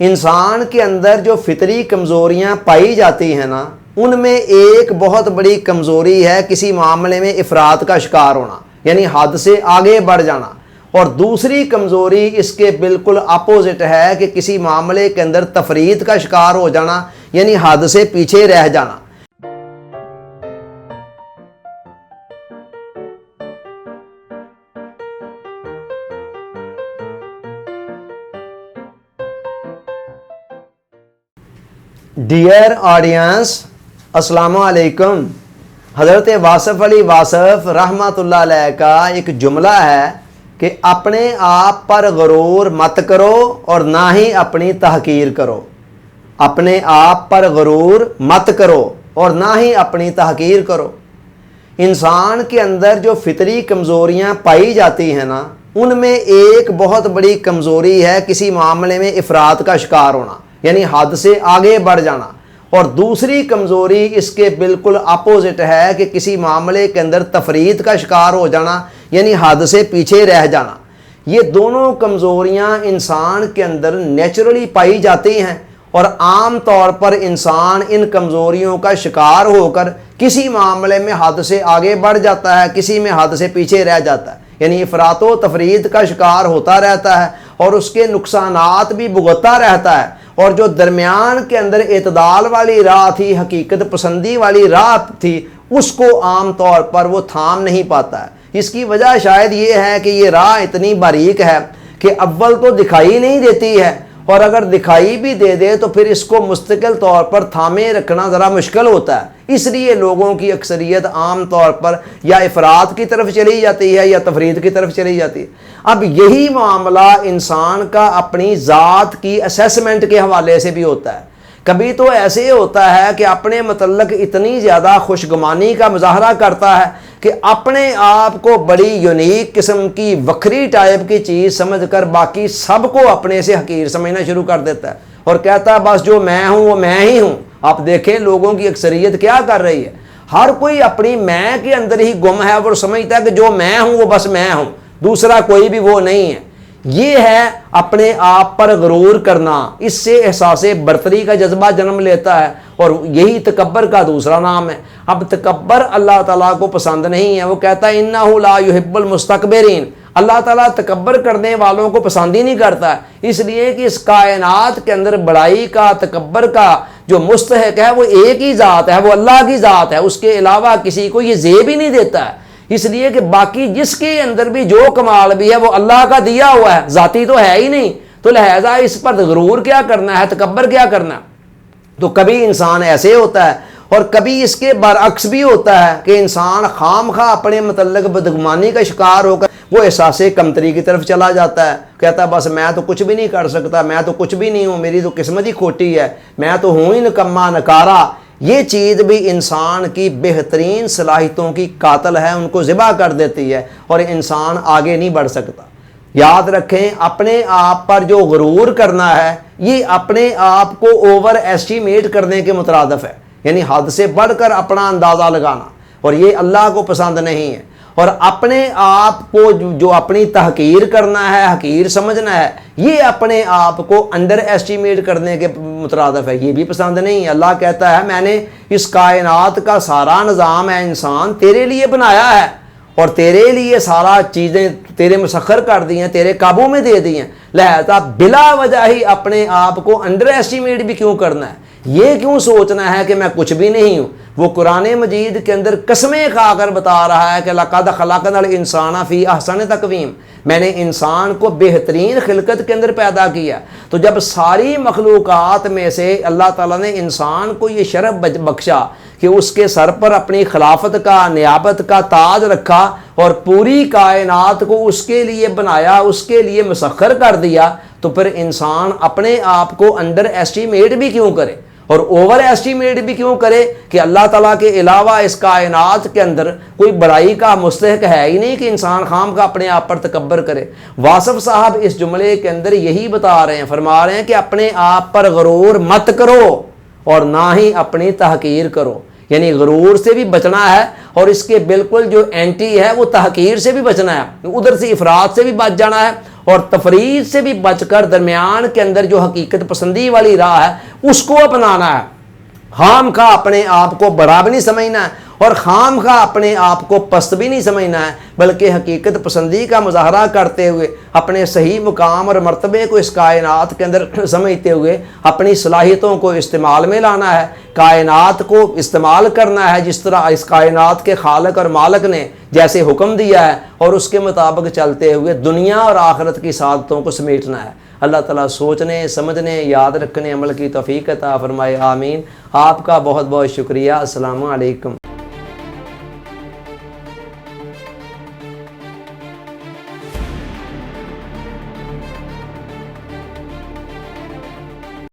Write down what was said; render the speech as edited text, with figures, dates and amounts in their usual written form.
انسان کے اندر جو فطری کمزوریاں پائی جاتی ہیں نا، ان میں ایک بہت بڑی کمزوری ہے کسی معاملے میں افراط کا شکار ہونا، یعنی حد سے آگے بڑھ جانا، اور دوسری کمزوری اس کے بالکل اپوزٹ ہے کہ کسی معاملے کے اندر تفریط کا شکار ہو جانا، یعنی حد سے پیچھے رہ جانا۔ ڈیئر آڈینس، السلام علیکم۔ حضرت واصف علی واصف رحمۃ اللہ علیہ کا ایک جملہ ہے کہ اپنے آپ پر غرور مت کرو اور نہ ہی اپنی تحقیر کرو۔ اپنے آپ پر غرور مت کرو اور نہ ہی اپنی تحقیر کرو۔ انسان کے اندر جو فطری کمزوریاں پائی جاتی ہیں نا، ان میں ایک بہت بڑی کمزوری ہے کسی معاملے میں افراط کا شکار ہونا، یعنی حد سے آگے بڑھ جانا، اور دوسری کمزوری اس کے بالکل اپوزٹ ہے کہ کسی معاملے کے اندر تفریط کا شکار ہو جانا، یعنی حد سے پیچھے رہ جانا۔ یہ دونوں کمزوریاں انسان کے اندر نیچرلی پائی جاتی ہیں، اور عام طور پر انسان ان کمزوریوں کا شکار ہو کر کسی معاملے میں حد سے آگے بڑھ جاتا ہے، کسی میں حد سے پیچھے رہ جاتا ہے، یعنی افراط و تفریط کا شکار ہوتا رہتا ہے اور اس کے نقصانات بھی بھگتتا رہتا ہے، اور جو درمیان کے اندر اعتدال والی راہ تھی، حقیقت پسندی والی راہ تھی، اس کو عام طور پر وہ تھام نہیں پاتا ہے۔ اس کی وجہ شاید یہ ہے کہ یہ راہ اتنی باریک ہے کہ اول تو دکھائی نہیں دیتی ہے، اور اگر دکھائی بھی دے دے تو پھر اس کو مستقل طور پر تھامے رکھنا ذرا مشکل ہوتا ہے۔ اس لیے لوگوں کی اکثریت عام طور پر یا افراط کی طرف چلی جاتی ہے یا تفریط کی طرف چلی جاتی ہے۔ اب یہی معاملہ انسان کا اپنی ذات کی اسیسمنٹ کے حوالے سے بھی ہوتا ہے۔ کبھی تو ایسے ہوتا ہے کہ اپنے متعلق اتنی زیادہ خوشگمانی کا مظاہرہ کرتا ہے کہ اپنے آپ کو بڑی یونیک قسم کی وکری ٹائپ کی چیز سمجھ کر باقی سب کو اپنے سے حقیر سمجھنا شروع کر دیتا ہے، اور کہتا ہے بس جو میں ہوں وہ میں ہی ہوں۔ آپ دیکھیں لوگوں کی اکثریت کیا کر رہی ہے، ہر کوئی اپنی میں کے اندر ہی گم ہے، وہ سمجھتا ہے کہ جو میں ہوں وہ بس میں ہوں، دوسرا کوئی بھی وہ نہیں ہے۔ یہ ہے اپنے آپ پر غرور کرنا، اس سے احساس برتری کا جذبہ جنم لیتا ہے، اور یہی تکبر کا دوسرا نام ہے۔ اب تکبر اللہ تعالیٰ کو پسند نہیں ہے، وہ کہتا ہے انہ لا یحب المستکبرین، اللہ تعالیٰ تکبر کرنے والوں کو پسند ہی نہیں کرتا ہے، اس لیے کہ اس کائنات کے اندر بڑائی کا، تکبر کا جو مستحق ہے وہ ایک ہی ذات ہے، وہ اللہ کی ذات ہے، اس کے علاوہ کسی کو یہ زیب ہی نہیں دیتا ہے۔ اس لیے کہ باقی جس کے اندر بھی جو کمال بھی ہے وہ اللہ کا دیا ہوا ہے، ذاتی تو ہے ہی نہیں، تو لہذا اس پر غرور کیا کرنا ہے، تکبر کیا کرنا ہے۔ تو کبھی انسان ایسے ہوتا ہے، اور کبھی اس کے برعکس بھی ہوتا ہے کہ انسان خام خواہ اپنے متعلق بدگمانی کا شکار ہو کر وہ احساس کمتری کی طرف چلا جاتا ہے، کہتا ہے بس میں تو کچھ بھی نہیں کر سکتا، میں تو کچھ بھی نہیں ہوں، میری تو قسمت ہی کھوٹی ہے، میں تو ہوں ہی نکما نکارا۔ یہ چیز بھی انسان کی بہترین صلاحیتوں کی قاتل ہے، ان کو ذبح کر دیتی ہے، اور انسان آگے نہیں بڑھ سکتا۔ یاد رکھیں اپنے آپ پر جو غرور کرنا ہے یہ اپنے آپ کو اوور ایسٹیمیٹ کرنے کے مترادف ہے، یعنی حد سے بڑھ کر اپنا اندازہ لگانا، اور یہ اللہ کو پسند نہیں ہے۔ اور اپنے آپ کو جو اپنی تحقیر کرنا ہے، حقیر سمجھنا ہے، یہ اپنے آپ کو انڈر ایسٹیمیٹ کرنے کے مترادف ہے، یہ بھی پسند نہیں ہے۔ اللہ کہتا ہے میں نے اس کائنات کا سارا نظام ہے انسان تیرے لیے بنایا ہے، اور تیرے لیے سارا چیزیں تیرے مسخر کر دی ہیں، تیرے قابو میں دے دی ہیں، لہذا بلا وجہ ہی اپنے آپ کو انڈر ایسٹیمیٹ بھی کیوں کرنا ہے، یہ کیوں سوچنا ہے کہ میں کچھ بھی نہیں ہوں۔ وہ قرآن مجید کے اندر قسمیں کھا کر بتا رہا ہے کہ لَقَدْ خَلَقْنَا الْإِنسَانَ فِي أَحْسَنِ تَقْوِيمٍ، میں نے انسان کو بہترین خلقت کے اندر پیدا کیا۔ تو جب ساری مخلوقات میں سے اللہ تعالیٰ نے انسان کو یہ شرف بخشا کہ اس کے سر پر اپنی خلافت کا، نیابت کا تاج رکھا، اور پوری کائنات کو اس کے لیے بنایا، اس کے لیے مسخر کر دیا، تو پھر انسان اپنے آپ کو انڈر ایسٹیمیٹ بھی کیوں کرے اور اوور ایسٹیمیٹ بھی کیوں کرے کہ اللہ تعالیٰ کے علاوہ اس کائنات کے اندر کوئی بڑائی کا مستحق ہے ہی نہیں کہ انسان خام کا اپنے آپ پر تکبر کرے۔ واصف صاحب اس جملے کے اندر یہی بتا رہے ہیں، فرما رہے ہیں کہ اپنے آپ پر غرور مت کرو اور نہ ہی اپنی تحقیر کرو، یعنی غرور سے بھی بچنا ہے، اور اس کے بالکل جو اینٹی ہے وہ تحقیر سے بھی بچنا ہے، ادھر سے افراط سے بھی بچ جانا ہے، اور تفریح سے بھی بچ کر درمیان کے اندر جو حقیقت پسندی والی راہ ہے اس کو اپنانا ہے۔ خام خواہ اپنے آپ کو بڑا بھی نہیں سمجھنا ہے اور خام خواہ اپنے آپ کو پست بھی نہیں سمجھنا ہے، بلکہ حقیقت پسندی کا مظاہرہ کرتے ہوئے اپنے صحیح مقام اور مرتبے کو اس کائنات کے اندر سمجھتے ہوئے اپنی صلاحیتوں کو استعمال میں لانا ہے، کائنات کو استعمال کرنا ہے جس طرح اس کائنات کے خالق اور مالک نے جیسے حکم دیا ہے، اور اس کے مطابق چلتے ہوئے دنیا اور آخرت کی سعادتوں کو سمیٹنا ہے۔ اللہ تعالیٰ سوچنے، سمجھنے، یاد رکھنے، عمل کی توفیق عطا فرمائے، آمین۔ آپ کا بہت بہت شکریہ۔ السلام علیکم۔